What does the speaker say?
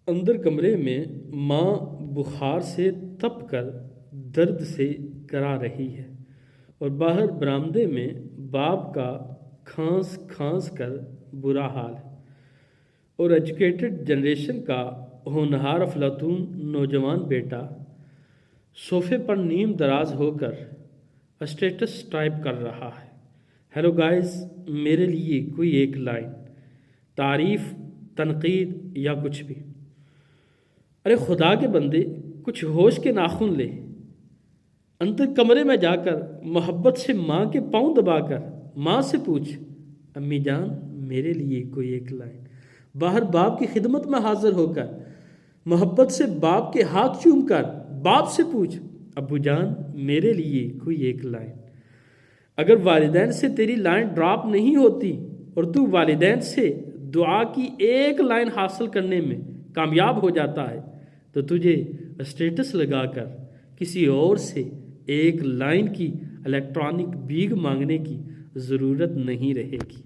اندر کمرے میں ماں بخار سے تپ کر درد سے کرا رہی ہے، اور باہر برآمدے میں باپ کا کھانس کھانس کر برا حال ہے، اور ایجوکیٹڈ جنریشن کا ہونہار افلاطون نوجوان بیٹا صوفے پر نیم دراز ہو کر اسٹیٹس ٹائپ کر رہا ہے: ہیلو گائز، میرے لیے کوئی ایک لائن، تعریف، تنقید یا کچھ بھی۔ ارے خدا کے بندے، کچھ ہوش کے ناخن لے۔ اندر کمرے میں جا کر محبت سے ماں کے پاؤں دبا کر ماں سے پوچھ: امی جان، میرے لیے کوئی ایک لائن۔ باہر باپ کی خدمت میں حاضر ہو کر محبت سے باپ کے ہاتھ چوم کر باپ سے پوچھ: ابو جان، میرے لیے کوئی ایک لائن۔ اگر والدین سے تیری لائن ڈراپ نہیں ہوتی اور تو والدین سے دعا کی ایک لائن حاصل کرنے میں کامیاب ہو جاتا ہے تو تجھے اسٹیٹس لگا کر کسی اور سے ایک لائن کی الیکٹرانک بھیک مانگنے کی ضرورت نہیں رہے گی۔